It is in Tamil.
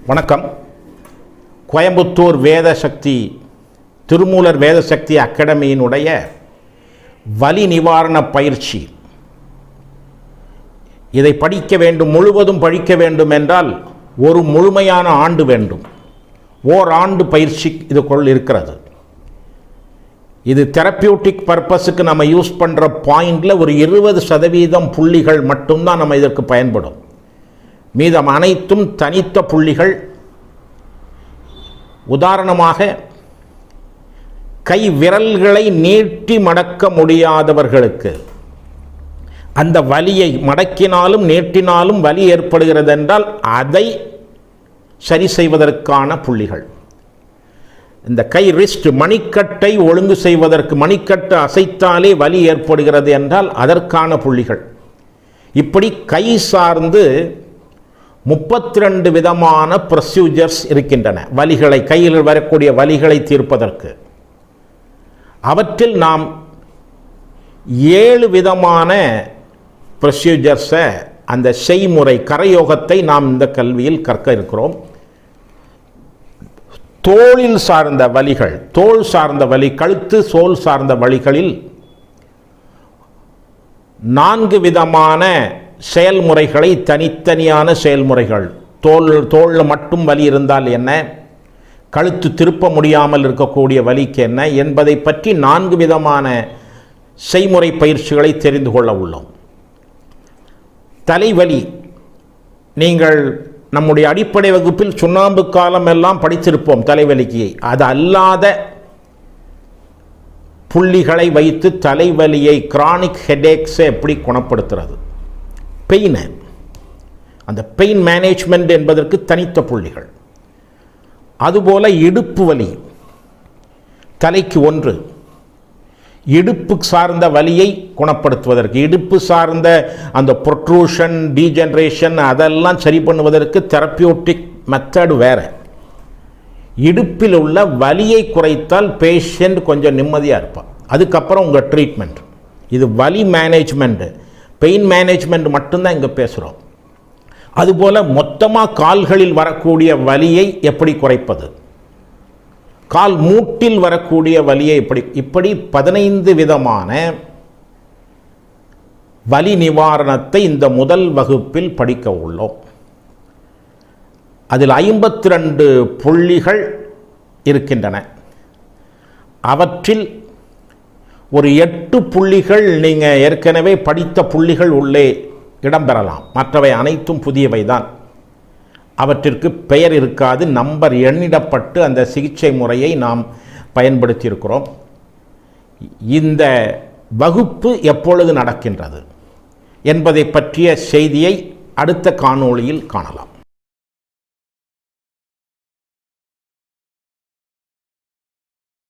வணக்கம். கோயம்புத்தூர் வேதசக்தி திருமூலர் வேதசக்தி அகாடமியினுடைய வலி நிவாரண பயிற்சி, இதை படிக்க வேண்டும், முழுவதும் படிக்க வேண்டும் என்றால் ஒரு முழுமையான ஆண்டு வேண்டும். ஓராண்டு பயிற்சி இதுக்குள் இருக்கிறது. இது தெரப்பியூட்டிக் பர்பஸுக்கு நம்ம யூஸ் பண்ணுற பாயிண்டில் ஒரு 20% புள்ளிகள் மட்டும்தான் நம்ம இதற்கு பயன்படும். மீதம் அனைத்தும் தனித்த புள்ளிகள். உதாரணமாக, கை விரல்களை நீட்டி மடக்க முடியாதவர்களுக்கு, அந்த வலியை மடக்கினாலும் நீட்டினாலும் வலி ஏற்படுகிறது என்றால் அதை சரி செய்வதற்கான புள்ளிகள். இந்த கை ரிஸ்ட் மணிக்கட்டை ஒழுங்கு செய்வதற்கு, மணிக்கட்டு அசைத்தாலே வலி ஏற்படுகிறது என்றால் அதற்கான புள்ளிகள். இப்படி கை சார்ந்து 32 விதமான ப்ரொசீஜர்ஸ் இருக்கின்றன. வலிகளை, கையில் வரக்கூடிய வலிகளை தீர்ப்பதற்கு. அவற்றில் நாம் 7 விதமான ப்ரொசீஜர்ஸை, அந்த செய்முறை கரயோகத்தை நாம் இந்த கல்வியில் கற்க இருக்கிறோம். தோளில் சார்ந்த வலிகள், தோள் சார்ந்த வலி, கழுத்து சோல் சார்ந்த வலிகளில் 4 விதமான செயல்முறைகளை, தனித்தனியான செயல்முறைகள். தோளில் மட்டும் வலி இருந்தால் என்ன, கழுத்து திருப்ப முடியாமல் இருக்கக்கூடிய வலிக்கு என்ன என்பதை பற்றி 4 விதமான செய்முறை பயிற்சிகளை தெரிந்து கொள்ள உள்ளோம். தலைவலி, நீங்கள் நம்முடைய அடிப்படை வகுப்பில் சுண்ணாம்பு காலம் எல்லாம் படித்திருப்போம் தலைவலிக்கு. அது அல்லாத புள்ளிகளை வைத்து தலைவலியை, கிரானிக் ஹெடேக்ஸை எப்படி குணப்படுத்துறது, பெயின், அந்த பெயின் மேனேஜ்மெண்ட் என்பதற்கு தனித்த புள்ளிகள். அதுபோல இடுப்பு வலி, தலைக்கு ஒன்று. இடுப்பு சார்ந்த வலியை குணப்படுத்துவதற்கு, இடுப்பு சார்ந்த அந்த ப்ரொட்ரூஷன், டீஜெனரேஷன் அதெல்லாம் சரி பண்ணுவதற்கு தெரப்பியூட்டிக் மெத்தட் வேறு. இடுப்பில் உள்ள வலியை குறைத்தால் பேஷண்ட் கொஞ்சம் நிம்மதியாக இருப்பார். அதுக்கப்புறம் உங்கள் ட்ரீட்மெண்ட். இது வலி மேனேஜ்மெண்ட், பெயின் மேனேஜ்மெண்ட் மட்டும்தான் இங்கே பேசுகிறோம். அதுபோல் மொத்தமாக கால்களில் வரக்கூடிய வலியை எப்படி குறைப்பது, கால் மூட்டில் வரக்கூடிய வலியை இப்படி 15 விதமான வலி நிவாரணத்தை இந்த முதல் வகுப்பில் படிக்க உள்ளோம். அதில் 52 புள்ளிகள் இருக்கின்றன. அவற்றில் ஒரு 8 புள்ளிகள் நீங்கள் ஏற்கனவே படித்த புள்ளிகள் உள்ளே இடம்பெறலாம். மற்றவை அனைத்தும் புதியவை தான். அவற்றிற்கு பெயர் இருக்காது, நம்பர் எண்ணிடப்பட்டு அந்த சிகிச்சை முறையை நாம் பயன்படுத்தியிருக்கிறோம். இந்த வகுப்பு எப்பொழுது நடக்கின்றது என்பதை பற்றிய செய்தியை அடுத்த காணொளியில் காணலாம்.